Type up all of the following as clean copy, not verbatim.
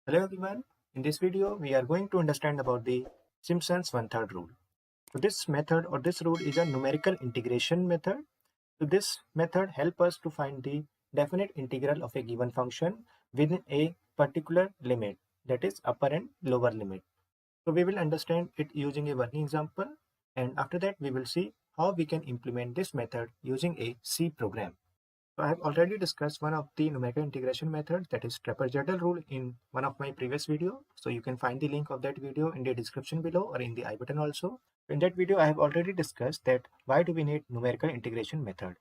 Hello everyone. In this video, we are going to understand about the Simpson's one-third rule. So this method or this rule is a numerical integration method. So this method helps us to find the definite integral of a given function within a particular limit, that is upper and lower limit. So we will understand it using a working example, and after that we will see how we can implement this method using a C program. So I have already discussed one of the numerical integration methods, that is trapezoidal rule, in one of my previous video. So you can find the link of that video in the description below or in the I button also. In that video, I have already discussed that why do we need numerical integration method.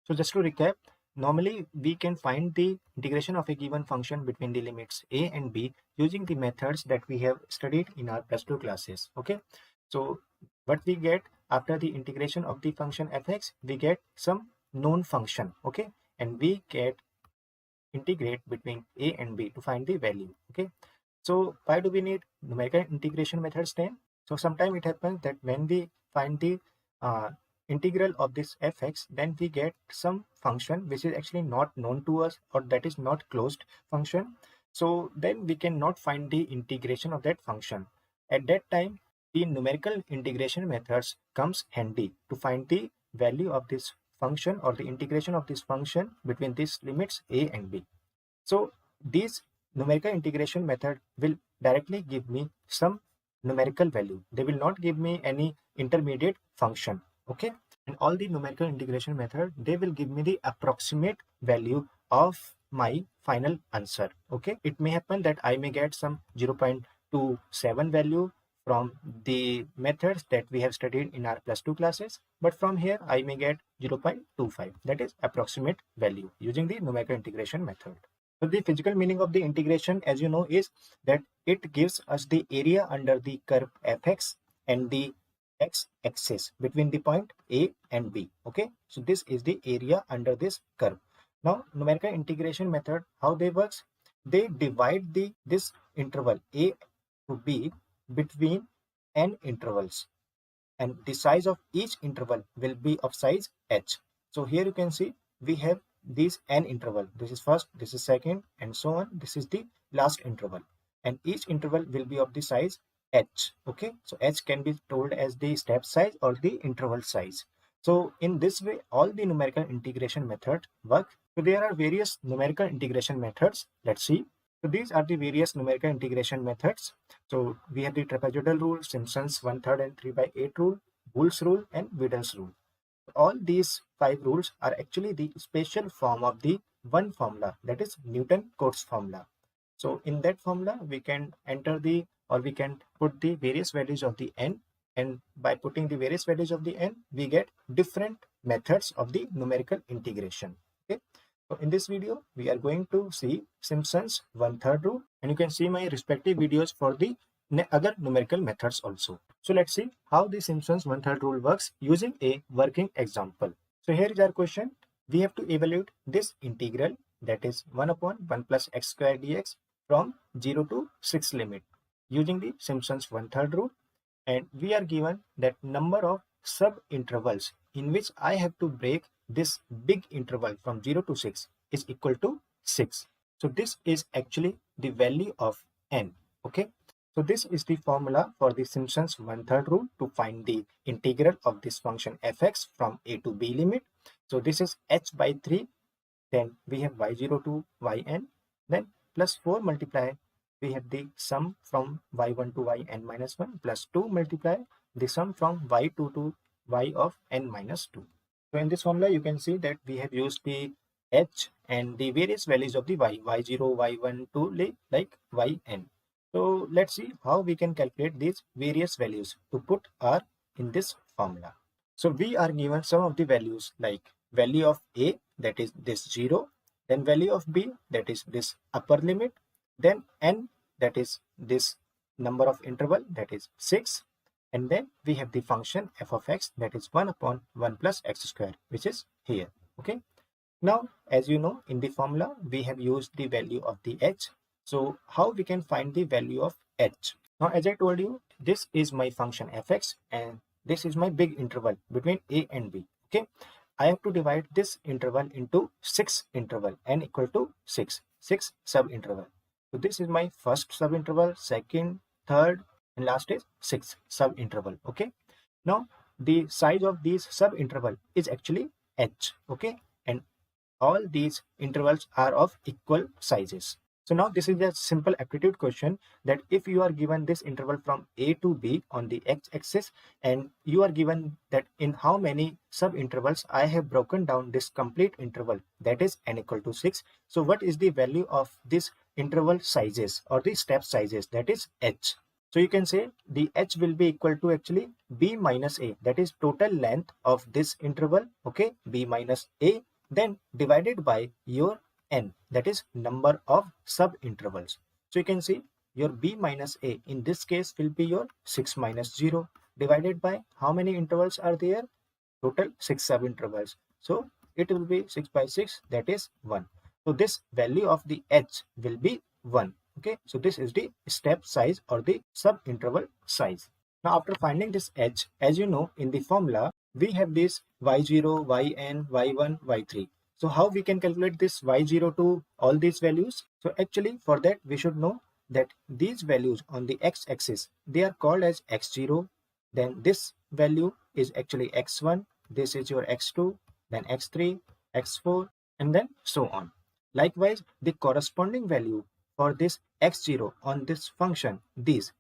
So just to recap, normally we can find the integration of a given function between the limits a and b using the methods that we have studied in our +2 classes. Okay. So what we get after the integration of the function fx, we get some known function. Okay. And we get integrate between a and b to find the value. Okay. So why do we need numerical integration methods then? So sometimes it happens that when we find the uh, integral of this fx, then we get some function which is actually not known to us, or that is not closed function. So then we cannot find the integration of that function. At that time, the numerical integration methods comes handy to find the value of this function or the integration of this function between these limits a and b. So these numerical integration method will directly give me some numerical value. They will not give me any intermediate function. Okay. And all the numerical integration method, they will give me the approximate value of my final answer. Okay. It may happen that I may get some 0.27 value from the methods that we have studied in our +2 classes, but from here I may get 0.25, that is approximate value using the numerical integration method. So the physical meaning of the integration, as you know, is that it gives us the area under the curve fx and the x-axis between the point A and B. Okay, so this is the area under this curve. Now, numerical integration method, how they works? They divide this interval A to B between n intervals, and the size of each interval will be of size h. So here you can see we have these n interval. This is first, this is second, and so on. This is the last interval, and each interval will be of the size h. Okay, so h can be told as the step size or the interval size. So in this way, all the numerical integration methods work. So there are various numerical integration methods. Let's see. So these are the various numerical integration methods. So we have the trapezoidal rule, Simpson's one-third and 3/8 rule, Boole's rule, and Widdel's rule. All these 5 rules are actually the special form of the one formula, that is Newton-Cotes formula. So in that formula, we can enter the, or we can put the various values of the n, and by putting the various values of the n, we get different methods of the numerical integration. Okay. So in this video, we are going to see Simpson's one-third rule, and you can see my respective videos for the other numerical methods also. So let's see how the Simpson's one-third rule works using a working example. So here is our question. We have to evaluate this integral, that is 1 upon 1 plus x square dx from 0 to 6 limit using the Simpson's one-third rule, and we are given that number of sub-intervals in which I have to break this big interval from 0 to 6 is equal to 6. So this is actually the value of n. Okay. So this is the formula for the Simpson's one-third rule to find the integral of this function fx from a to b limit. So this is h by 3. Then we have y0 to yn. Then plus 4 multiply, we have the sum from y1 to yn minus 1 plus 2 multiply the sum from y2 to y of n minus 2. So in this formula, you can see that we have used the h and the various values of the y0, y1 to like yn. So let's see how we can calculate these various values to put r in this formula. So we are given some of the values like value of a, that is this 0, then value of b, that is this upper limit, then n, that is this number of interval, that is 6, and then we have the function f of x, that is 1 upon 1 plus x square, which is here. Okay. Now, as you know, in the formula, we have used the value of the h. So how we can find the value of h? Now, as I told you, this is my function fx, and this is my big interval between a and b. Okay. I have to divide this interval into 6 interval, n equal to 6 sub interval. So this is my first subinterval, second, third, and last is sixth subinterval. Okay. Now the size of these subinterval is actually h. Okay, and all these intervals are of equal sizes. So now this is a simple aptitude question that if you are given this interval from A to B on the x-axis and you are given that in how many sub-intervals I have broken down this complete interval, that is n equal to 6. So what is the value of this interval sizes or the step sizes, that is h. So you can say the h will be equal to actually b minus a, that is total length of this interval, okay, b minus a, then divided by your n, that is number of sub-intervals. So you can see your b minus a in this case will be your 6 minus 0 divided by how many intervals are there? Total 6 sub-intervals. So it will be 6 by 6, that is 1. So this value of the h will be 1. Okay, so this is the step size or the sub-interval size. Now after finding this h, as you know in the formula, we have this y0, yn, y1, y3. So how we can calculate this y0 to all these values? So actually for that we should know that these values on the x-axis, they are called as x0. Then this value is actually x1, this is your x2, then x3, x4, and then so on. Likewise, the corresponding value for this x0 on this function, these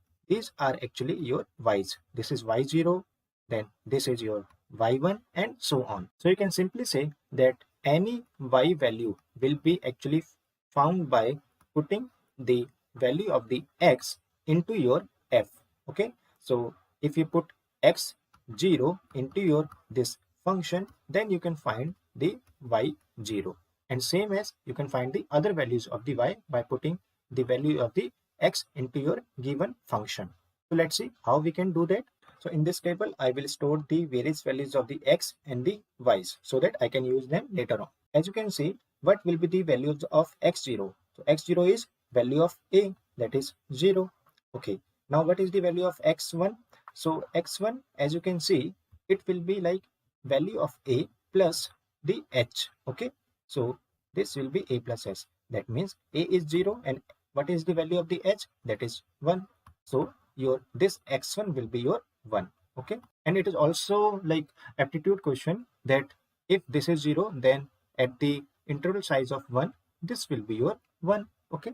are actually your y's. This is y0, then this is your y1, and so on. So you can simply say that any y value will be actually found by putting the value of the x into your f. Okay, so if you put x0 into your this function, then you can find the y0, and same as you can find the other values of the y by putting the value of the x into your given function. So let's see how we can do that. So in this table I will store the various values of the x and the y's so that I can use them later on. As you can see, what will be the values of x0? So x0 is value of a, that is 0. Okay, now what is the value of x1? So x1, as you can see, it will be like value of a plus the h. Okay, so this will be a plus s. That means a is 0 and what is the value of the h? That is 1. So your this x1 will be your 1. Okay, and it is also like aptitude question that if this is 0, then at the interval size of 1, this will be your 1. Okay,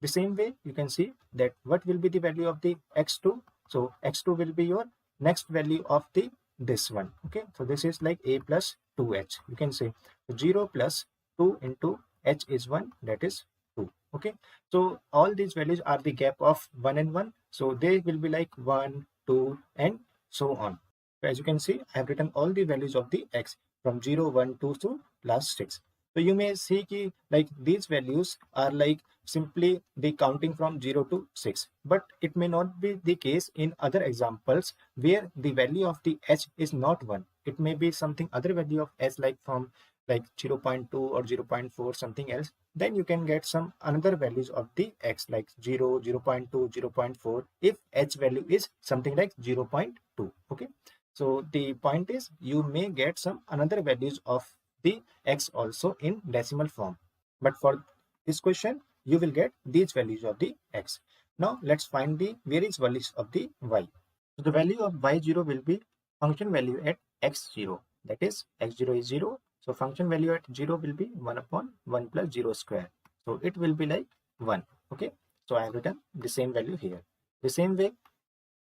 the same way you can see that what will be the value of the x2? So x2 will be your next value of the this one. Okay, so this is like a plus 2h. You can say 0 plus 2 into h is 1, that is 2. Okay, so all these values are the gap of 1 and 1, so they will be like 1, 2, and so on. So as you can see, I have written all the values of the x from 0, 1, 2 to last 6. So you may see ki like these values are like simply the counting from 0 to 6, but it may not be the case in other examples where the value of the h is not 1. It may be something other value of h, like from like 0.2 or 0.4 something else. Then you can get some another values of the x like 0, 0.2, 0.4 if h value is something like 0.2. Okay, so the point is you may get some another values of the x also in decimal form, but for this question you will get these values of the x. Now let's find the various values of the y. So the value of y0 will be function value at x0, that is x0 is 0, so function value at 0 will be 1 upon 1 plus 0 square, so it will be like 1. Okay, so I have written the same value here. The same way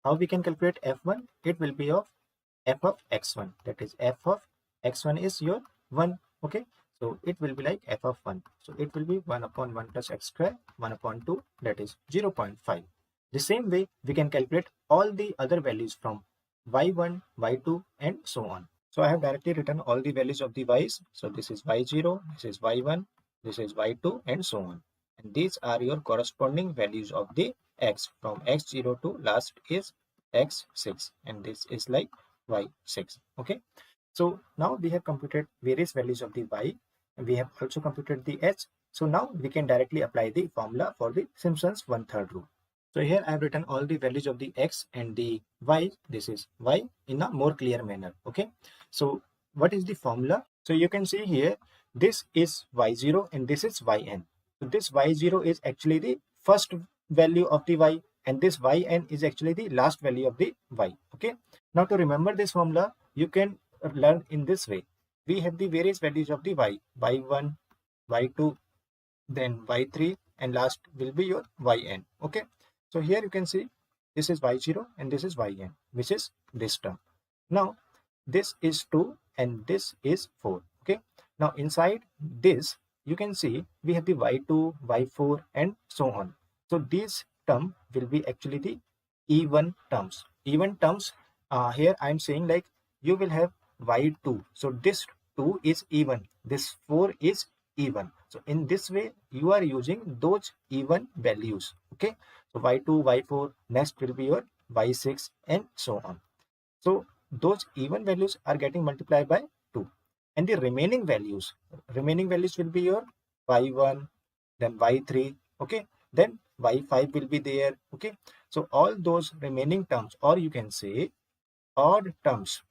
how we can calculate f1, it will be of f of x1, that is f of x1 is your 1. Okay, so it will be like f of 1, so it will be 1 upon 1 plus x square, 1 upon 2, that is 0.5. The same way we can calculate all the other values from y1, y2, and so on. So I have directly written all the values of the y's. So this is y0, this is y1, this is y2, and so on. And these are your corresponding values of the x from x0 to last is x6, and this is like y6. Okay, so now we have computed various values of the y, and we have also computed the h. So now we can directly apply the formula for the Simpson's 1/3 rule. So here I have written all the values of the x and the y. This is y in a more clear manner. Okay, so what is the formula? So you can see here, this is y0 and this is yn. So this y0 is actually the first value of the y, and this yn is actually the last value of the y. Okay, now to remember this formula, you can learn in this way. We have the various values of the y1, y2, then y3, and last will be your yn. Okay, so here you can see this is y0 and this is yn, which is this term. Now this is 2 and this is 4. Okay, now inside this you can see we have the y2, y4, and so on. So these term will be actually the even terms. Even terms, here I am saying like you will have y2, so this 2 is even, this 4 is even. So in this way you are using those even values. Okay, so y2, y4, next will be your y6, and so on. So those even values are getting multiplied by 2, and the remaining values will be your y1, then y3. Okay, then y5 will be there. Okay, so all those remaining terms, or you can say odd terms,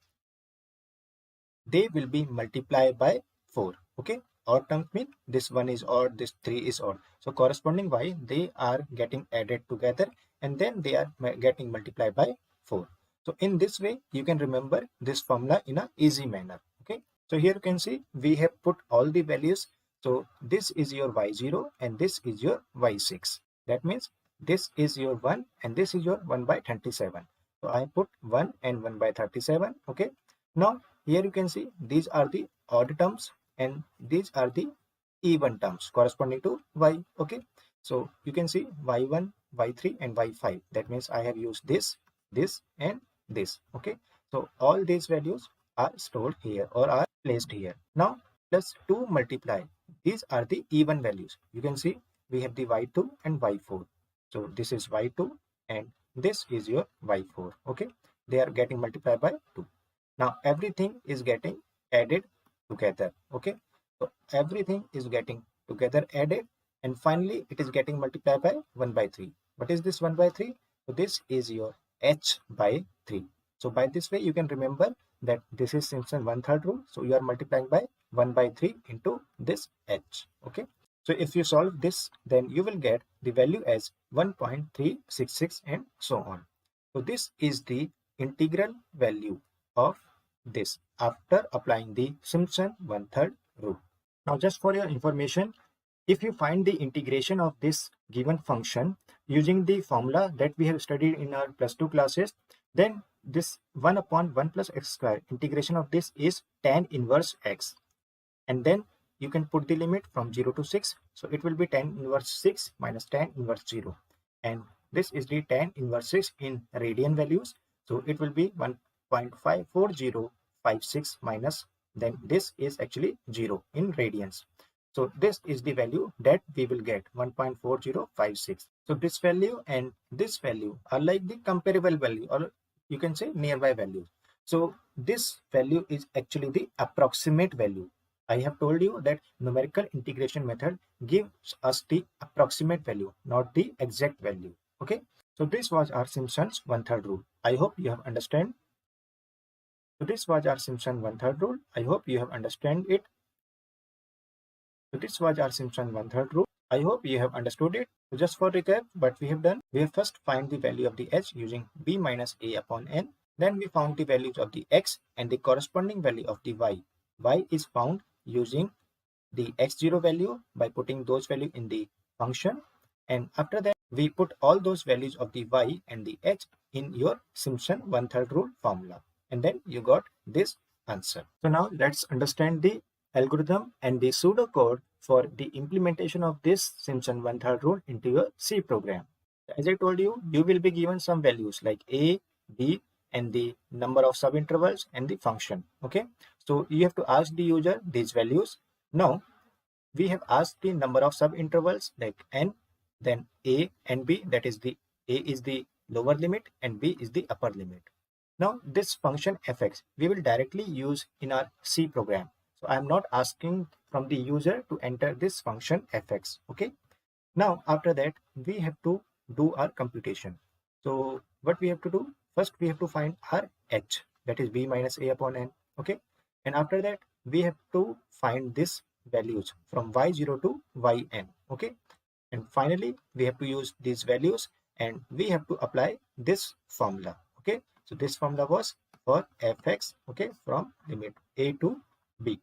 they will be multiplied by 4. Okay, odd terms mean this one is odd, this 3 is odd, so corresponding y, they are getting added together and then they are getting multiplied by 4. So in this way you can remember this formula in a easy manner. Okay, so here you can see we have put all the values. So this is your y0 and this is your y6. That means this is your 1 and this is your 1 by 37. So I put 1 and 1 by 37. Okay, now here you can see these are the odd terms and these are the even terms corresponding to y. Okay, so you can see y1, y3, and y5. That means I have used this, this, and this. Okay, so all these values are stored here or are placed here. Now plus 2 multiply, these are the even values. You can see we have the y2 and y4. So this is y2 and this is your y4. Okay, they are getting multiplied by 2. Now everything is getting added together. Okay, so everything is getting together added, and finally it is getting multiplied by 1 by 3. What is this 1 by 3? So this is your h by 3. So by this way you can remember that this is Simpson 1/3 rule. So you are multiplying by 1 by 3 into this h. Okay, so if you solve this, then you will get the value as 1.366 and so on. So this is the integral value of this after applying the Simpson 1/3 rule. Now just for your information, if you find the integration of this given function using the formula that we have studied in our +2 classes, then this 1 upon 1 plus x square, integration of this is tan inverse x, and then you can put the limit from 0 to 6. So it will be tan inverse 6 minus tan inverse 0, and this is the tan inverse 6 in radian values. So it will be 1.54056 minus, then this is actually 0 in radians. So this is the value that we will get, 1.4056. So this value and this value are like the comparable value, or you can say nearby values. So this value is actually the approximate value. I have told you that numerical integration method gives us the approximate value, not the exact value. Okay, so this was our Simpson's 1/3 rule. I hope you have understand. So this was our Simpson 1/3 rule. I hope you have understand it. So this was our Simpson 1/3 rule. I hope you have understood it. So just for recap, what we have done, we have first find the value of the h using b minus a upon n. Then we found the values of the x and the corresponding value of the y. Y is found using the x0 value by putting those values in the function, and after that we put all those values of the y and the h in your Simpson 1/3 rule formula, and then you got this answer. So now let's understand the algorithm and the pseudocode for the implementation of this Simpson 1/3 rule into your C program. As I told you, you will be given some values like a, b, and the number of subintervals and the function. Okay, so you have to ask the user these values. Now we have asked the number of subintervals like n, then a and b, that is the a is the lower limit and b is the upper limit. Now this function fx we will directly use in our C program. So I am not asking from the user to enter this function fx. Okay, now after that we have to do our computation. So what we have to do, first we have to find our h, that is b minus a upon n. Okay, and after that we have to find this values from y0 to yn. Okay, And finally, we have to use these values and we have to apply this formula. Okay, so this formula was for fx, okay, from limit a to b.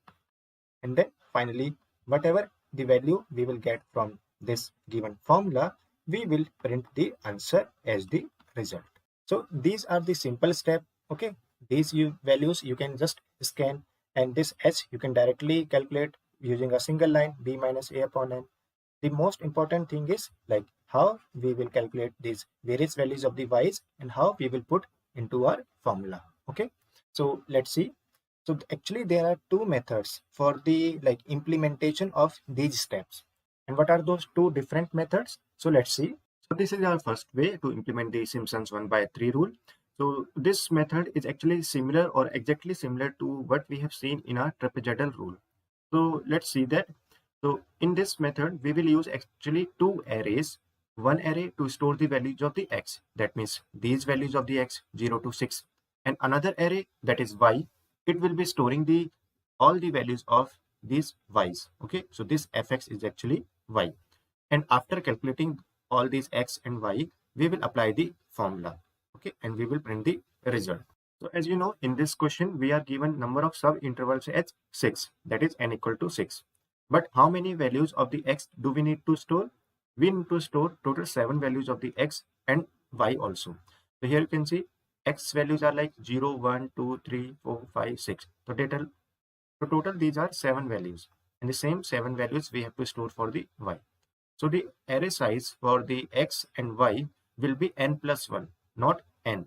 And then finally, whatever the value we will get from this given formula, we will print the answer as the result. So these are the simple step. Okay, these values you can just scan, and this h you can directly calculate using a single line, b minus a upon n. The most important thing is like how we will calculate these various values of the y's and how we will put into our formula. Okay, so let's see. So actually there are two methods for the like implementation of these steps. And what are those two different methods? So let's see. So this is our first way to implement the Simpson's 1 by 3 rule. So this method is actually similar or exactly similar to what we have seen in our trapezoidal rule. So let's see that. So in this method, we will use actually two arrays. One array to store the values of the x. That means these values of the x 0 to 6. And another array that is y. It will be storing the all the values of these y's. Okay, so this fx is actually y. And after calculating all these x and y, we will apply the formula. Okay, and we will print the result. So as you know, in this question, we are given number of sub intervals as 6, that is n equal to 6. But how many values of the x do we need to store? We need to store total 7 values of the x and y also. So here you can see x values are like 0, 1, 2, 3, 4, 5, 6. So total these are 7 values. And the same 7 values we have to store for the y. So the array size for the x and y will be n plus 1, not n.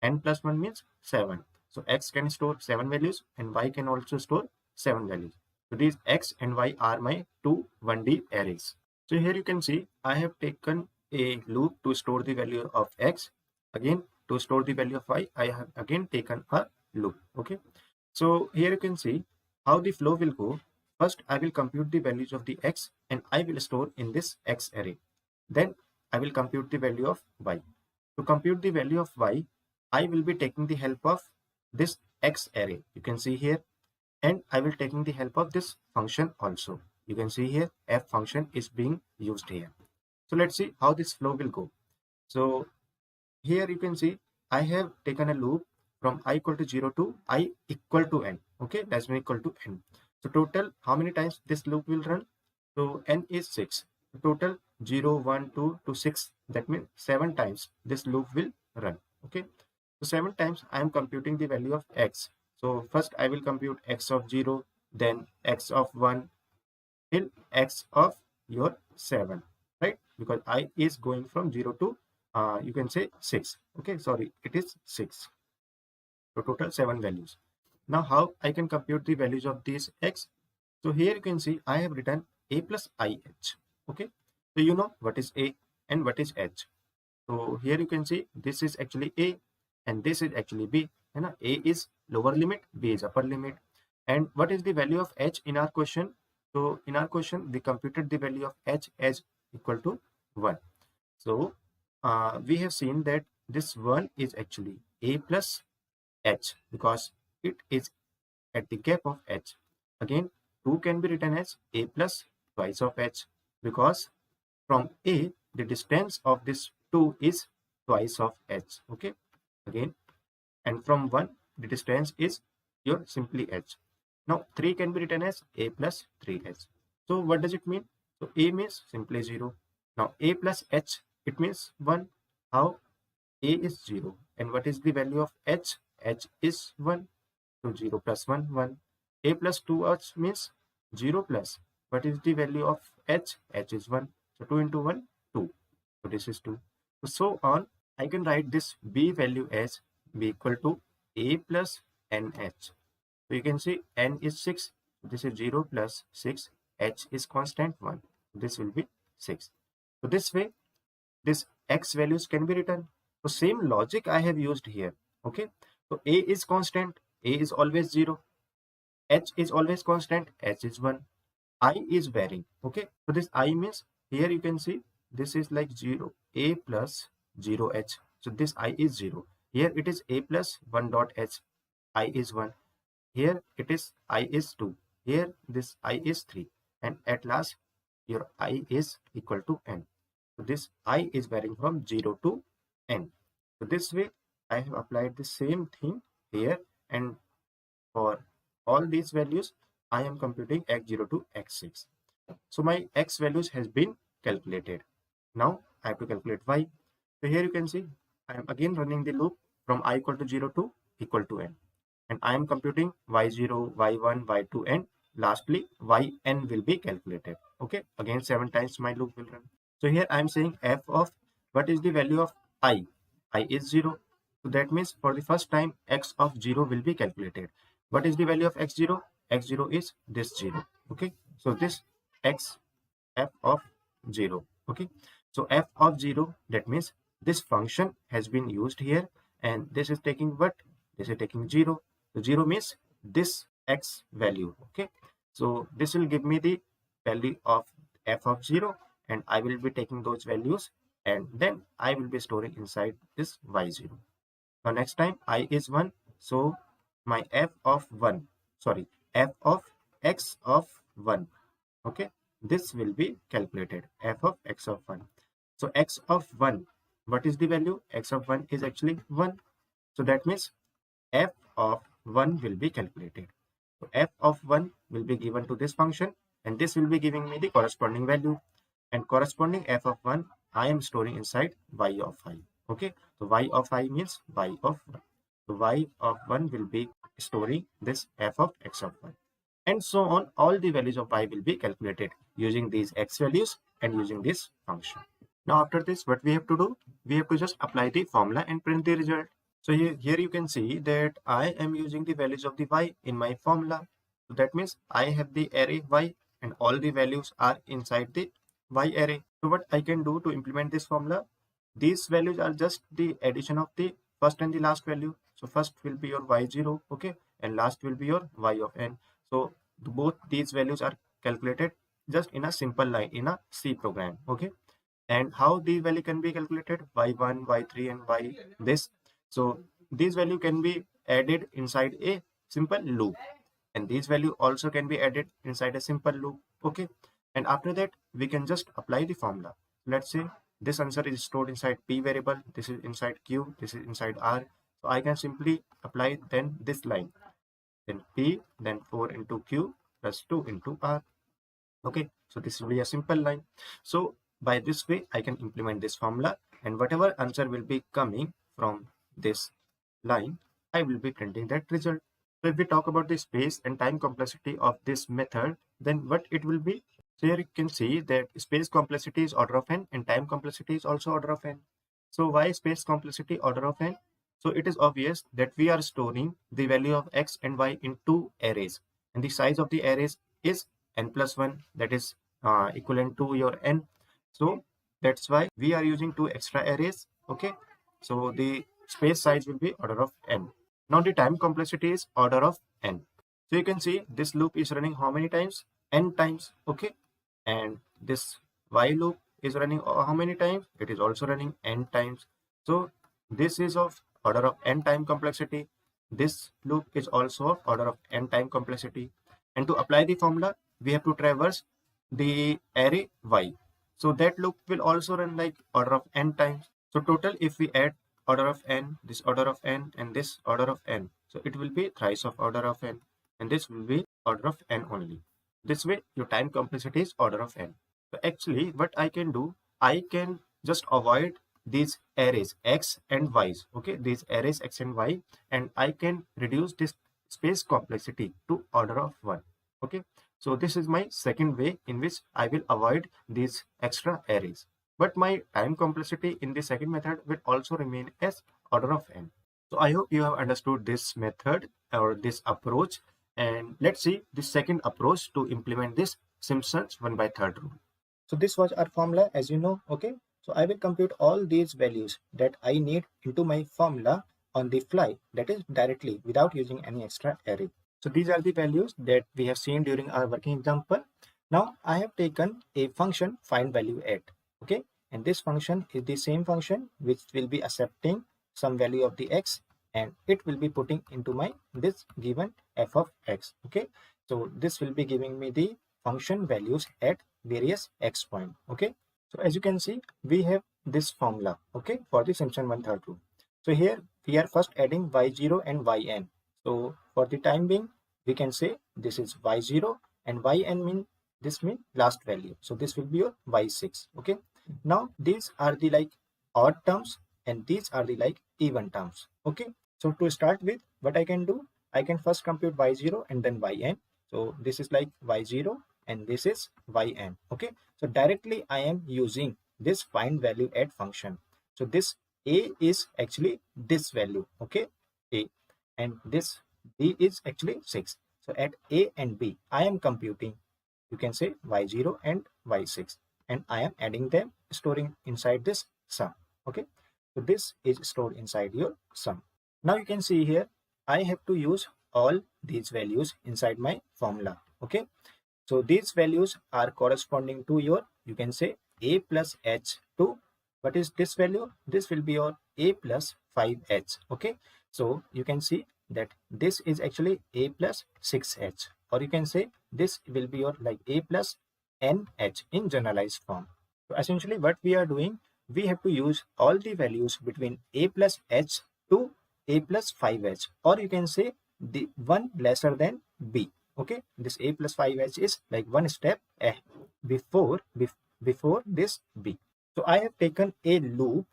N plus 1 means 7. So x can store 7 values and y can also store 7 values. So these x and y are my two 1D arrays. So here you can see I have taken a loop to store the value of x. Again, to store the value of y, I have again taken a loop. Okay. So here you can see how the flow will go. First, I will compute the values of the x and I will store in this x array. Then I will compute the value of y. To compute the value of y, I will be taking the help of this x array. You can see here. And I will taking the help of this function also. You can see here f function is being used here. So let's see how this flow will go. So here you can see I have taken a loop from I equal to 0 to I equal to n. Okay, that's equal to n. So total, how many times this loop will run? So n is 6. Total 0, 1, 2 to 6. That means 7 times this loop will run. Okay. So 7 times I am computing the value of x. So first I will compute x of 0, then x of 1 till x of your 7. Right? Because I is going from 0 to you can say 6. Okay. Sorry, it is 6. So total 7 values. Now how I can compute the values of these x? So here you can see I have written a plus ih. Okay. So you know what is a and what is h. So here you can see this is actually a and this is actually b. And a is lower limit, b is upper limit. And what is the value of h in our question? So in our question we computed the value of h as equal to 1. So we have seen that this 1 is actually a plus h because it is at the gap of h. Again, 2 can be written as a plus twice of h because from a the distance of this 2 is twice of h. Okay, again, and from 1 the distance is your simply h. Now 3 can be written as a plus 3h. So what does it mean? So a means simply 0. Now a plus h, it means 1. How? A is 0. And what is the value of h? H is 1. So 0 plus 1, 1. A plus 2h means 0 plus. What is the value of h? H is 1. So 2 into 1, 2. So this is 2. So on, I can write this b value as b equal to a plus nh. So you can see n is 6. This is 0 plus 6. H is constant 1. This will be 6. So this way, this x values can be written. So same logic I have used here. Okay. So a is constant. A is always 0. H is always constant. H is 1. I is varying. Okay. So this I means here you can see this is like 0. A plus 0h. So this I is 0. Here it is a plus 1 dot h. I is 1. Here it is I is 2. Here this I is 3. And at last your I is equal to n. So this I is varying from 0 to n. So this way I have applied the same thing here, and for all these values I am computing x0 to x6. So my x values has been calculated. Now I have to calculate y. So here you can see I am again running the loop from I equal to 0 to equal to n. And I am computing y0, y1, y2, and lastly yn will be calculated. Okay, again 7 times my loop will run. So here I am saying f of what is the value of I? I is 0. So that means for the first time x of 0 will be calculated. What is the value of x0? X0 is this 0. Okay, so this x f of 0. Okay, so f of 0, that means this function has been used here, and this is taking what? This is taking 0. So 0 means this x value. Okay, so this will give me the value of f of 0, and I will be taking those values, and then I will be storing inside this y0. Now next time I is 1, so my f of 1, sorry, f of x of 1. Okay, this will be calculated, f of x of 1. So x of 1, what is the value? X of 1 is actually 1. So that means f of 1 will be calculated. So f of 1 will be given to this function, and this will be giving me the corresponding value. And corresponding f of 1 I am storing inside y of I. Okay, so y of I means y of 1. So y of 1 will be storing this f of x of 1. And so on, all the values of y will be calculated using these x values and using this function. Now after this, what we have to do? We have to just apply the formula and print the result. So here you can see that I am using the values of the y in my formula. So that means I have the array y, and all the values are inside the y array. So what I can do to implement this formula? These values are just the addition of the first and the last value. So first will be your y0, okay, and last will be your y of n. So both these values are calculated just in a simple line in a C program, okay. And how the value can be calculated? Y1, y3, and y this. So these value can be added inside a simple loop, and these value also can be added inside a simple loop, okay. And after that we can just apply the formula. Let's say this answer is stored inside p variable, this is inside q, this is inside r. So I can simply apply then this line, then p, then 4 into q plus 2 into r. Okay, so this will be a simple line. So by this way I can implement this formula, and whatever answer will be coming from this line, I will be printing that result. So if we talk about the space and time complexity of this method, then what it will be? So here you can see that space complexity is order of n and time complexity is also order of n. So why space complexity order of n? So it is obvious that we are storing the value of x and y in two arrays, and the size of the arrays is n plus 1, that is equivalent to your n. So that's why we are using two extra arrays, okay. So the space size will be order of n. Now the time complexity is order of n. So you can see this loop is running how many times? N times, okay. And this while loop is running how many times? It is also running n times. So this is of order of n time complexity. This loop is also of order of n time complexity. And to apply the formula, we have to traverse the array y. So that loop will also run like order of n times. So total, if we add order of n, this order of n, and this order of n, so it will be thrice of order of n, and this will be order of n only. This way your time complexity is order of n. So actually what I can do, I can just avoid these arrays x and y's, okay, these arrays x and y, and I can reduce this space complexity to order of 1, okay. So this is my second way in which I will avoid these extra arrays, but my time complexity in the second method will also remain as order of n. So I hope you have understood this method or this approach, and let's see the second approach to implement this Simpson's 1/3 rule. So this was our formula, as you know, okay. So I will compute all these values that I need into my formula on the fly, that is directly without using any extra array. So these are the values that we have seen during our working example. Now I have taken a function find value at, okay, and this function is the same function which will be accepting some value of the x, and it will be putting into my this given f of x, okay. So this will be giving me the function values at various x point. Okay, so as you can see, we have this formula, okay, for the Simpson one-third rule. So here we are first adding y0 and yn. So for the time being, we can say this is y0 and yn mean this mean last value. So this will be your y6. Okay, now these are the like odd terms and these are the like even terms. Okay, so to start with, what I can do, I can first compute y0 and then yn. So this is like y0 and this is yn. Okay, so directly I am using this find value add function. So this a is actually this value, okay, a, and this b is actually 6. So at a and b I am computing, you can say y0 and y6, and I am adding them, storing inside this sum. Okay, so this is stored inside your sum. Now you can see here I have to use all these values inside my formula. Okay, so these values are corresponding to your, you can say, a plus h to, what is this value? This will be your a plus 5h. Okay, so you can see that this is actually a plus 6h, or you can say this will be your like a plus nh in generalized form. So essentially what we are doing, we have to use all the values between a plus h to a plus 5h, or you can say the one lesser than b. Okay, this a plus 5h is like one step before this b. So I have taken a loop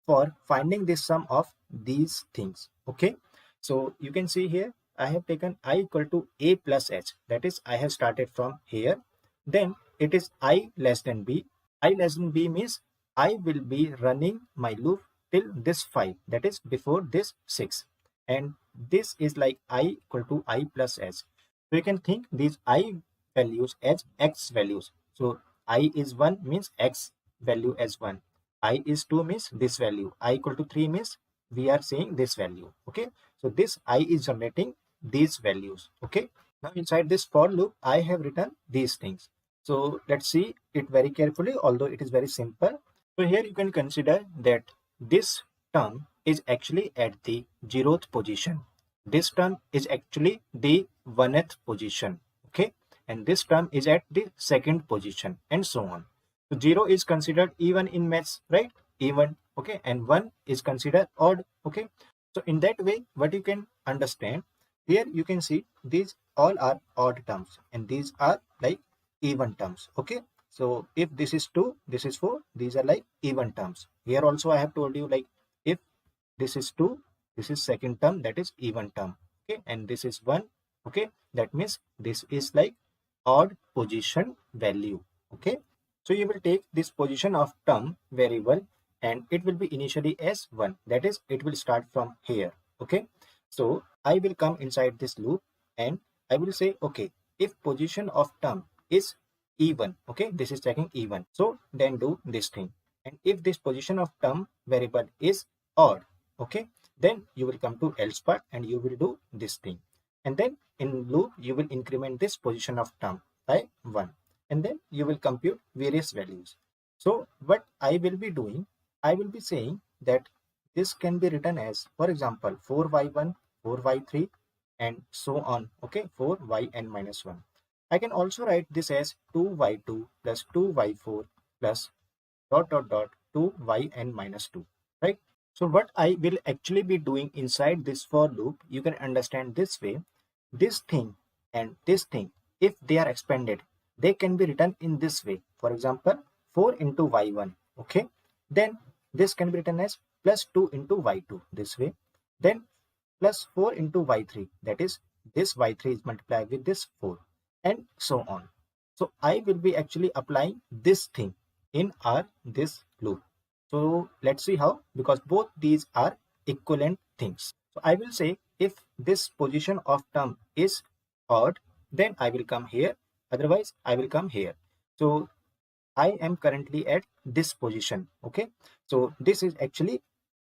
for finding the sum of these things. Okay, so you can see here I have taken I equal to a plus h, that is I have started from here, then it is I less than b. I less than b means I will be running my loop till this 5, that is before this 6, and this is like I equal to I plus h. So you can think these I values as x values. So I is 1 means x value as 1. I is 2 means this value. I equal to 3 means we are saying this value. Okay, so this I is generating these values. Okay, now inside this for loop I have written these things. So let's see it very carefully, although it is very simple. So here you can consider that this term is actually at the 0th position. This term is actually the 1th position. Okay, and this term is at the 2nd position, and so on. So 0 is considered even in maths, right? Even. Okay, and 1 is considered odd. Okay, so in that way, what you can understand here, you can see these all are odd terms and these are like even terms. Okay, so if this is 2, this is 4, these are like even terms. Here also I have told you, like if this is 2, this is second term, that is even term. Okay, and this is 1. Okay, that means this is like odd position value. Okay, so you will take this position of term variable and it will be initially as 1, that is it will start from here. Okay, so I will come inside this loop and I will say, okay, if position of term is even, okay, this is checking even, so then do this thing. And if this position of term variable is odd, okay, then you will come to else part and you will do this thing, and then in loop you will increment this position of term by 1, and then you will compute various values. So what I will be doing, I will be saying that this can be written as, for example, 4y1, 4y3, and so on. Okay, 4yn minus 1. I can also write this as 2y2 plus 2y4 plus dot dot dot 2yn minus 2, right? So what I will actually be doing inside this for loop, you can understand this way. This thing and this thing, if they are expanded, they can be written in this way. For example, 4 into y1, okay, then this can be written as plus 2 into y2 this way, then plus 4 into y3, that is this y3 is multiplied with this 4, and so on. So I will be actually applying this thing in our this loop. So let's see how, because both these are equivalent things. So I will say if this position of term is odd, then I will come here, otherwise I will come here. So I am currently at this position. Okay, so this is actually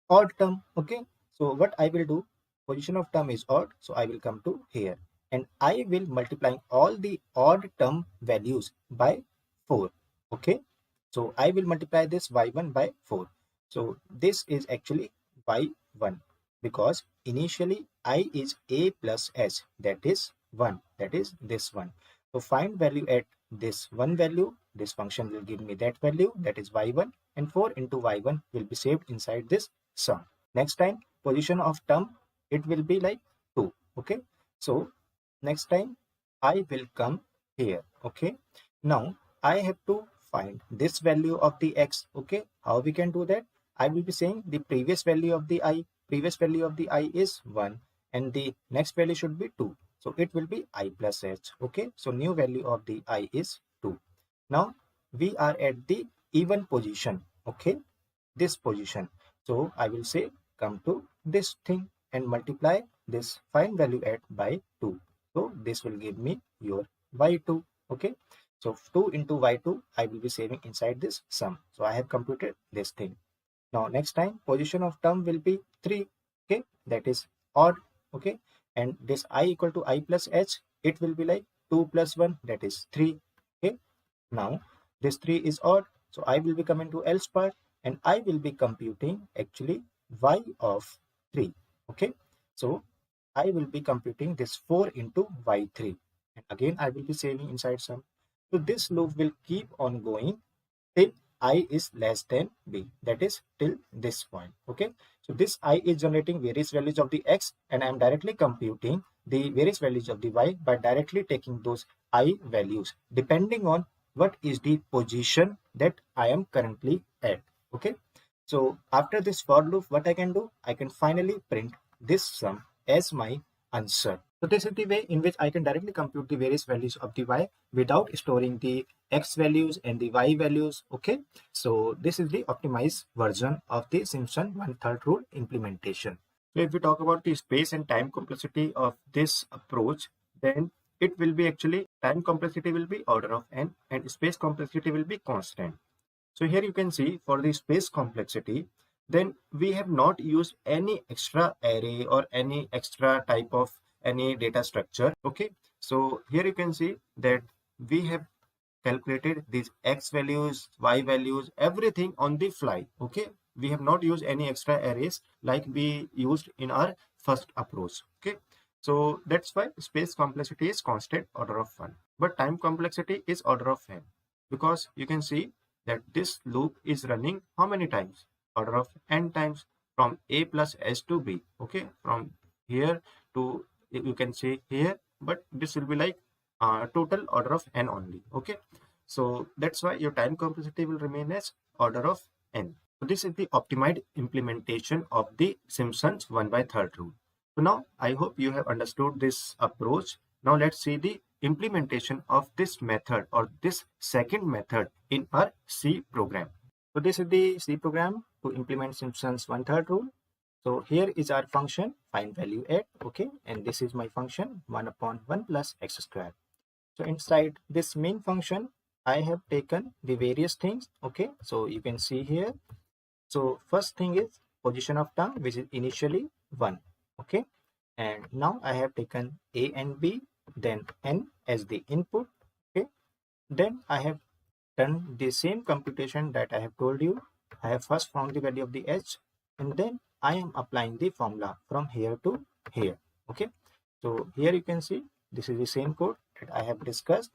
odd term. Okay, so what I will do, position of term is odd, so I will come to here and I will multiply all the odd term values by 4. Okay, so I will multiply this y1 by 4. So this is actually y1, because initially I is a plus h, that is 1, that is this one. So find value at this one value this function will give me that value, that is y1, and 4 into y1 will be saved inside this sum. Next time, position of term, it will be like 2. Okay, so next time I will come here. Okay, now I have to find this value of the x. Okay, how we can do that? I will be saying the previous value of the I. Previous value of the I is 1 and the next value should be 2. So it will be I plus h. Okay, so new value of the I is 2. Now we are at the even position. Okay, this position. So I will say come to this thing and multiply this find value at by 2. So this will give me your y2. Okay, so 2 into y2 I will be saving inside this sum. So I have computed this thing. Now next time position of term will be 3. Okay, that is odd. Okay, and this I equal to I plus h, it will be like 2 plus 1, that is 3. Okay, now this 3 is odd, so I will be coming to else part and I will be computing actually y of 3. Okay, so I will be computing this 4 into y3 and again I will be saving inside sum. So this loop will keep on going till I is less than b, that is till this point. Okay, so this I is generating various values of the x and I am directly computing the various values of the y by directly taking those I values depending on what is the position that I am currently at. Okay, so after this for loop, what I can do, I can finally print this sum as my answer. So this is the way in which I can directly compute the various values of the y without storing the x values and the y values. Okay, so this is the optimized version of the Simpson 1/3 rule implementation. So if we talk about the space and time complexity of this approach, then it will be actually time complexity will be order of n and space complexity will be constant. So here you can see for the space complexity, then we have not used any extra array or any extra type of any data structure. Okay, so here you can see that we have calculated these x values, y values, everything on the fly. Okay, we have not used any extra arrays like we used in our first approach. Okay, so that's why space complexity is constant order of 1, but time complexity is order of n, because you can see that this loop is running how many times? Order of n times, from a plus s to b. Okay, from here to you can say here, but this will be like total order of n only. Okay, so that's why your time complexity will remain as order of n. So this is the optimized implementation of the Simpson's 1/3 rule. So now I hope you have understood this approach. Now let's see the implementation of this method or this second method in our C program. So this is the C program to implement Simpson's 1/3 rule. So here is our function find value at. Okay, and this is my function 1 upon 1 plus x square. So inside this main function, I have taken the various things. Okay, so you can see here. So first thing is position of term, which is initially 1. Okay, and now I have taken a and b, then n as the input. Okay, then I have done the same computation that I have told you. I have first found the value of the h and then I am applying the formula from here to here. Okay, so here you can see this is the same code that I have discussed.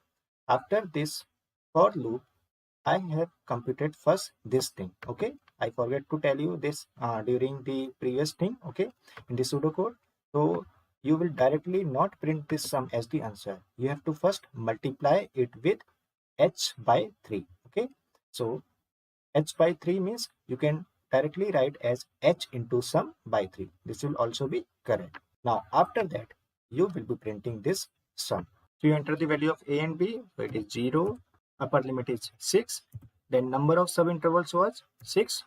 After this for loop, I have computed first this thing. Okay, I forget to tell you this during the previous thing. Okay, in the pseudocode. So you will directly not print this sum as the answer. You have to first multiply it with h by 3. Okay, so h by 3 means you can directly write as h into sum by 3. This will also be correct. Now after that you will be printing this sum. So you enter the value of a and b. So it is 0, upper limit is 6, then number of subintervals was 6.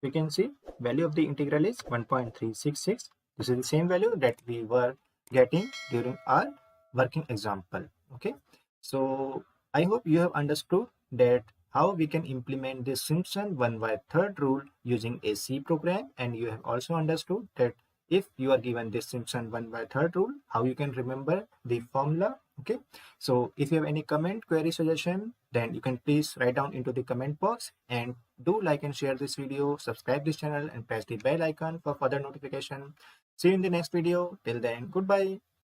We can see value of the integral is 1.366. This is the same value that we were getting during our working example. Okay, so I hope you have understood that how we can implement this Simpson 1/3 rule using a C program, and you have also understood that if you are given this Simpson 1/3 rule, how you can remember the formula. Okay, so if you have any comment, query, suggestion, then you can please write down into the comment box, and do like and share this video, subscribe this channel and press the bell icon for further notification. See you in the next video. Till then, goodbye.